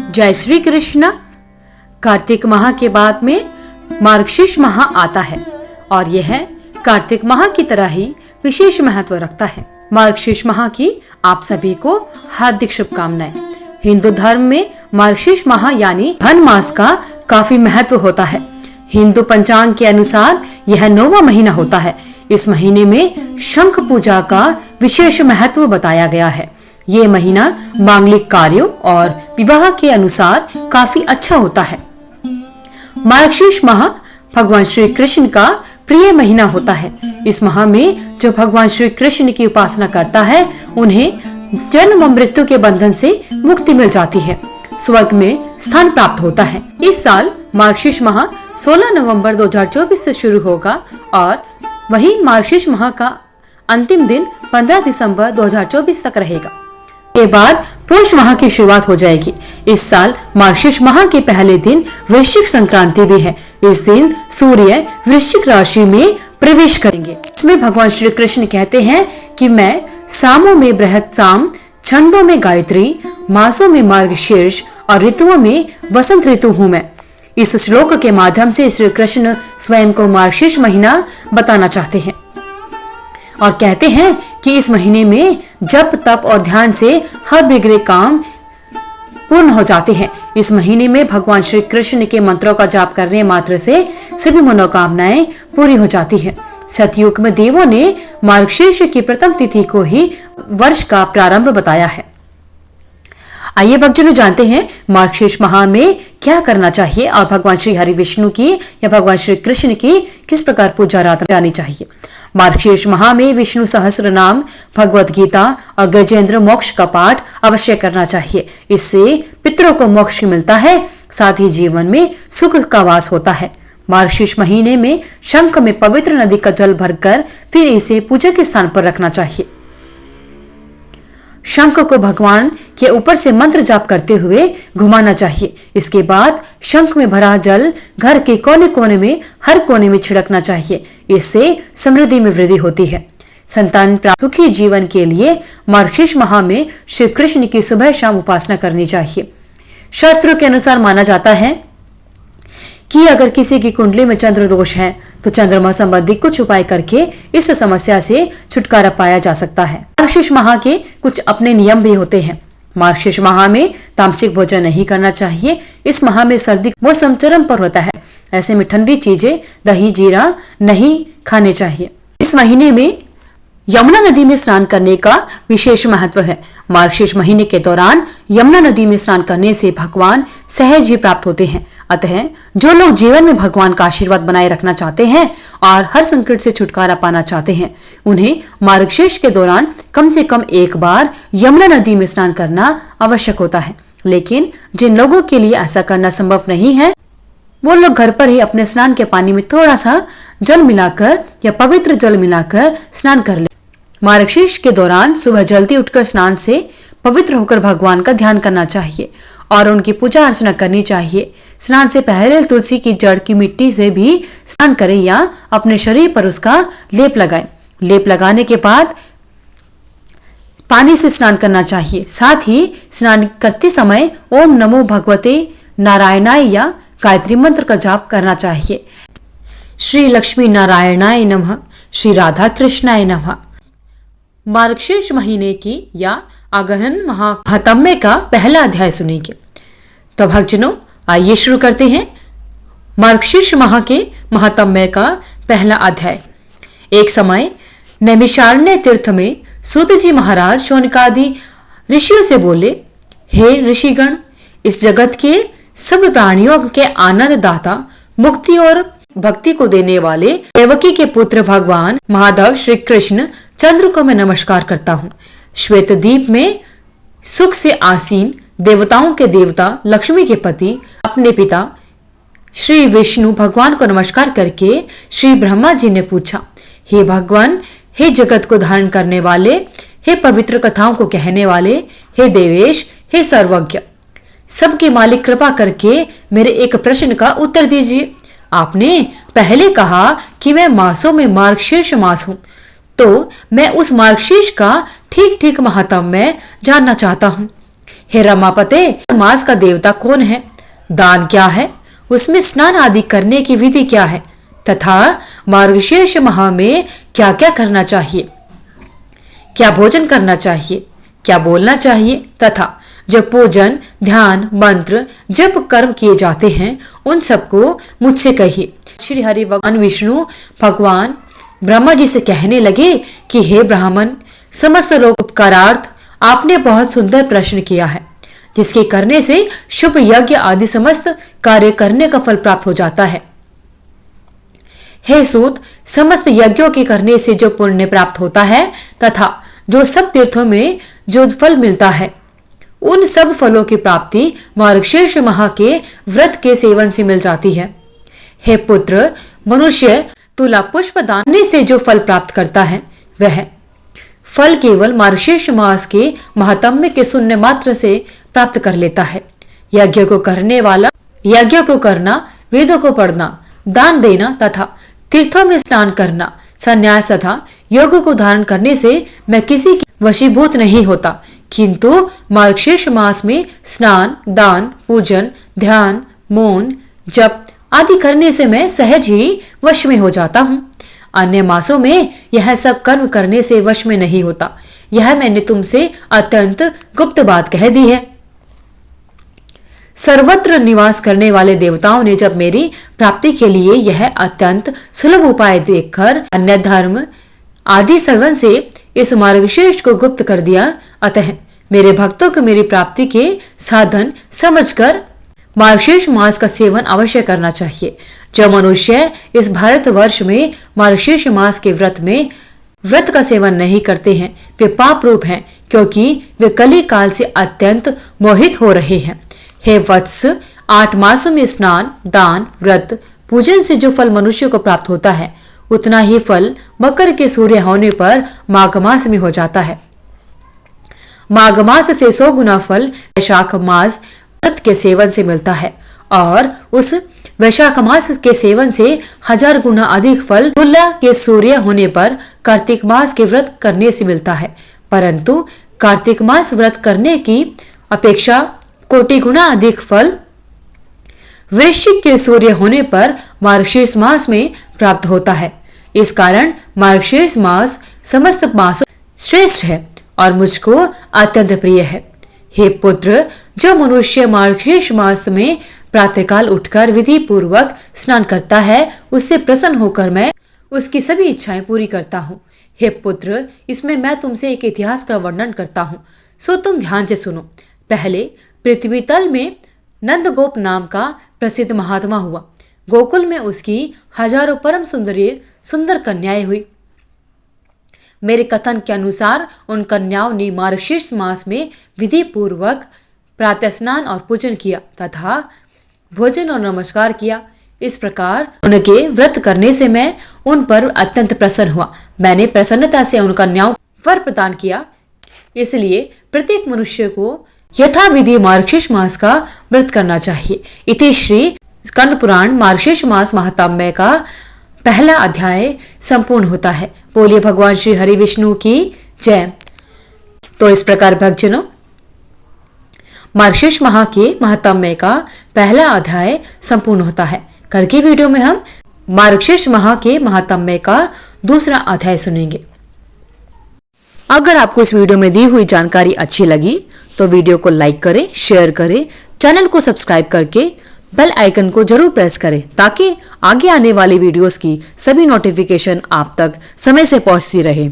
जय श्री कृष्ण। कार्तिक माह के बाद में मार्गशीर्ष माह आता है और यह कार्तिक माह की तरह ही विशेष महत्व रखता है। मार्गशीर्ष माह की आप सभी को हार्दिक शुभकामनाएं। हिंदू धर्म में मार्गशीर्ष माह यानी धन मास का काफी महत्व होता है। हिंदू पंचांग के अनुसार यह 9वां महीना होता है। इस महीने में शंख पूजा का विशेष महत्व बताया गया है। ये महीना मांगलिक कार्यों और विवाह के अनुसार काफी अच्छा होता है। मार्गशीर्ष माह भगवान श्री कृष्ण का प्रिय महीना होता है। इस माह में जो भगवान श्री कृष्ण की उपासना करता है उन्हें जन्म मृत्यु के बंधन से मुक्ति मिल जाती है, स्वर्ग में स्थान प्राप्त होता है। इस साल मार्गशीर्ष माह 16 नवंबर 2024 से शुरू होगा और वही मार्गशीर्ष माह का अंतिम दिन 15 दिसंबर 2024 तक रहेगा। के बाद पुष माह की शुरुआत हो जाएगी। इस साल मार्गशीर्ष माह के पहले दिन वृश्चिक संक्रांति भी है। इस दिन सूर्य वृश्चिक राशि में प्रवेश करेंगे। इसमें भगवान श्री कृष्ण कहते हैं कि मैं सामों में बृहत साम, छंदों में गायत्री, मासों में मार्गशीर्ष और ऋतुओं में वसंत ऋतु हूँ मैं। इस श्लोक के माध्यम से श्री कृष्ण स्वयं को मार्गशीर्ष महीना बताना चाहते हैं और कहते हैं कि इस महीने में जप तप और ध्यान से हर बिगड़े काम पूर्ण हो जाते हैं। इस महीने में भगवान श्री कृष्ण के मंत्रों का जाप करने मात्र से सभी मनोकामनाएं पूरी हो जाती हैं। सतयुग में देवों ने मार्गशीर्ष की प्रथम तिथि को ही वर्ष का प्रारंभ बताया है। आइए भक्तजनों जानते हैं मार्गशीर्ष माह में क्या करना चाहिए और भगवान श्री हरि विष्णु की या भगवान श्री कृष्ण की किस प्रकार पूजा आराधना करनी चाहिए। मार्गशीर्ष माह में विष्णु सहस्त्र नाम, भगवत गीता और गजेंद्र मोक्ष का पाठ अवश्य करना चाहिए। इससे पितरों को मोक्ष मिलता है, साथ ही जीवन में सुख का वास होता है। मार्गशीर्ष महीने में शंख में पवित्र नदी का जल भरकर फिर इसे पूजा के स्थान पर रखना चाहिए। शंख को भगवान के ऊपर से मंत्र जाप करते हुए घुमाना चाहिए। इसके बाद शंख में भरा जल घर के कोने कोने में हर कोने में छिड़कना चाहिए। इससे समृद्धि में वृद्धि होती है। संतान प्राप्त सुखी जीवन के लिए मार्गशीर्ष माह में श्री कृष्ण की सुबह शाम उपासना करनी चाहिए। शास्त्रों के अनुसार माना जाता है कि अगर किसी की कुंडली में चंद्र दोष है तो चंद्रमा संबंधी कुछ उपाय करके इस समस्या से छुटकारा पाया जा सकता है। मार्गशीर्ष माह के कुछ अपने नियम भी होते हैं। मार्गशीर्ष माह में तामसिक भोजन नहीं करना चाहिए। इस माह में सर्दी मौसम चरम पर होता है। ऐसे में ठंडी चीजें, दही, जीरा नहीं खाने चाहिए। इस महीने में यमुना नदी में स्नान करने का विशेष महत्व है। मार्गशीर्ष महीने के दौरान यमुना नदी में स्नान करने से भगवान सहज ही प्राप्त होते हैं। अतः जो लोग जीवन में भगवान का आशीर्वाद बनाए रखना चाहते हैं और हर संकट से छुटकारा पाना चाहते हैं, उन्हें मार्गशीर्ष के दौरान कम से कम एक बार यमुना नदी में स्नान करना आवश्यक होता है। लेकिन जिन लोगों के लिए ऐसा करना संभव नहीं है, वो लोग घर पर ही अपने स्नान के पानी में थोड़ा सा जल मिलाकर या पवित्र जल मिलाकर स्नान कर ले। मार्गशीर्ष के दौरान सुबह जल्दी उठकर स्नान से पवित्र होकर भगवान का ध्यान करना चाहिए और उनकी पूजा अर्चना करनी चाहिए। स्नान से पहले तुलसी की जड़ की मिट्टी से भी स्नान करें या अपने शरीर पर उसका लेप लगाएं। लेप लगाने के बाद पानी से स्नान करना चाहिए। साथ ही स्नान करते समय ओम नमो भगवते नारायणाय या गायत्री मंत्र का जाप करना चाहिए। श्री लक्ष्मी नारायणाय नमः, श्री राधा कृष्णाय नमः। मार्गशीर्ष महीने की या अगहन महात्म्य का पहला अध्याय सुनेंगे। तो भक्तजनों आइए शुरू करते हैं मार्गशीर्ष माह के महात्म्य का पहला अध्याय। एक समय नैमिषारण्य तीर्थ में सूत जी महाराज शौनकादि ऋषियों से बोले, हे ऋषिगण, इस जगत के सब प्राणियों के आनंद दाता, मुक्ति और भक्ति को देने वाले देवकी के पुत्र भगवान महादेव श्री कृष्ण चंद्र को मैं नमस्कार करता हूँ। श्वेत द्वीप में सुख से आसीन देवताओं के देवता लक्ष्मी के पति अपने पिता श्री विष्णु भगवान को नमस्कार करके श्री ब्रह्मा जी ने पूछा, हे भगवान, हे जगत को धारण करने वाले, हे पवित्र कथाओं को कहने वाले, हे देवेश, हे सर्वज्ञ, सबके मालिक, कृपा करके मेरे एक प्रश्न का उत्तर दीजिए। आपने पहले कहा कि मैं मासों में मार्गशीर्ष मास हूँ, तो मैं उस मार्गशीर्ष का ठीक ठीक महात्म्य जानना चाहता हूँ। हे रमापते, मास का देवता कौन है, दान क्या है, उसमें स्नान आदि करने की विधि क्या है, तथा मार्गशीर्ष माह में क्या क्या करना चाहिए, क्या भोजन करना चाहिए, क्या बोलना चाहिए, तथा जो पूजन ध्यान मंत्र जप कर्म किए जाते हैं उन सबको मुझसे कहिए। श्री हरि भगवान विष्णु भगवान ब्रह्मा जी से कहने लगे कि हे ब्राह्मण, समस्त लोक उपकारार्थ आपने बहुत सुंदर प्रश्न किया है, जिसके करने से शुभ यज्ञ आदि समस्त कार्य करने का फल प्राप्त हो जाता है। हे सूत, समस्त यज्ञों के करने से जो पुण्य प्राप्त होता है तथा जो सब तीर्थों में जो फल मिलता है, उन सब फलों की प्राप्ति मार्गशीर्ष माह के व्रत के सेवन से मिल जाती है। हे पुत्र, मनुष्य तुला पुष्प दान से जो फल प्राप्त करता है वह फल केवल मार्गशीर्ष मास के महात्म्य के सुनने मात्र से प्राप्त कर लेता है। यज्ञ को करने वाला यज्ञ को करना, वेदों को पढ़ना, दान देना तथा तीर्थों में स्नान करना, संन्यास तथा योग को धारण करने से मैं किसी की वशीभूत नहीं होता, किंतु मार्गशीर्ष मास में स्नान दान पूजन ध्यान मौन जप आदि करने से मैं सहज ही वश में हो जाता हूँ। अन्य मासों में यह सब कर्म करने से वश में नहीं होता। यह मैंने तुमसे अत्यंत गुप्त बात कह दी है। सर्वत्र निवास करने वाले देवताओं ने जब मेरी प्राप्ति के लिए यह अत्यंत सुलभ उपाय देखकर अन्य धर्म आदि सगन से इस मार्गशीर्ष को गुप्त कर दिया, अतः मेरे भक्तों को मेरी प्राप्ति के साधन समझकर मार्गशीर्ष मास का सेवन अवश्य करना चाहिए। जो मनुष्य इस भारतवर्ष में मार्गशीर्ष मास के व्रत का सेवन नहीं करते हैं वे पाप रूप हैं, क्योंकि वे कली काल से अत्यंत मोहित हो रहे हैं। हे वत्स, 8 मासों में स्नान दान व्रत पूजन से जो फल मनुष्य को प्राप्त होता है, उतना ही फल मकर के सूर्य होने पर माघ मास में हो जाता है। माघ मास से 100 गुना फल वैशाख मास व्रत के सेवन से मिलता है, और उस वैशाख मास के सेवन से 1000 गुना अधिक फल तुला के सूर्य होने पर कार्तिक मास के व्रत करने से मिलता है। परंतु कार्तिक मास व्रत करने की अपेक्षा कोटि गुना अधिक फल वृश्चिक के सूर्य होने पर मार्गशीर्ष मास में प्राप्त होता है। इस कारण मार्गशीर्ष मास समस्त मासों श्रेष्ठ है और मुझको अत्यंत प्रिय है। हे पुत्र, जो मनुष्य मार्गशीर्ष मास में प्रातःकाल उठकर विधि पूर्वक स्नान करता है, उससे प्रसन्न होकर मैं उसकी सभी इच्छाएं पूरी करता हूँ। हे पुत्र, इसमें मैं तुमसे एक इतिहास का वर्णन करता हूँ, सो तुम ध्यान से सुनो। पहले पृथ्वी तल में नंदगोप नाम का प्रसिद्ध महात्मा हुआ। गोकुल में उसकी हजारों परम सुंदर कन्याएं हुई। मेरे कथन के अनुसार उन कन्याओं ने मार्गशीर्ष मास में विधि पूर्वक प्रातः स्नान और पूजन किया तथा भोजन और नमस्कार किया। इस प्रकार उनके व्रत करने से मैं उन पर अत्यंत प्रसन्न हुआ। मैंने प्रसन्नता से उन कन्याओं वर प्रदान किया। इसलिए प्रत्येक मनुष्य को यथा विधि मार्गशीर्ष मास का व्रत करना चाहिए। इति श्री स्कंद पुराण मार्गशीर्ष मास महात्म्य का पहला अध्याय संपूर्ण होता है। बोलिए भगवान श्री हरि विष्णु की जय। तो इस प्रकार भक्तजनों, मार्गशीर्ष माह के महात्म्य का पहला अध्याय संपूर्ण होता है। कल की वीडियो में हम मार्गशीर्ष माह के महात्म्य का दूसरा अध्याय सुनेंगे। अगर आपको इस वीडियो में दी हुई जानकारी अच्छी लगी तो वीडियो को लाइक करें, शेयर करें, चैनल को सब्सक्राइब करके बेल आइकन को जरूर प्रेस करें, ताकि आगे आने वाली वीडियोस की सभी नोटिफिकेशन आप तक समय से पहुंचती रहे।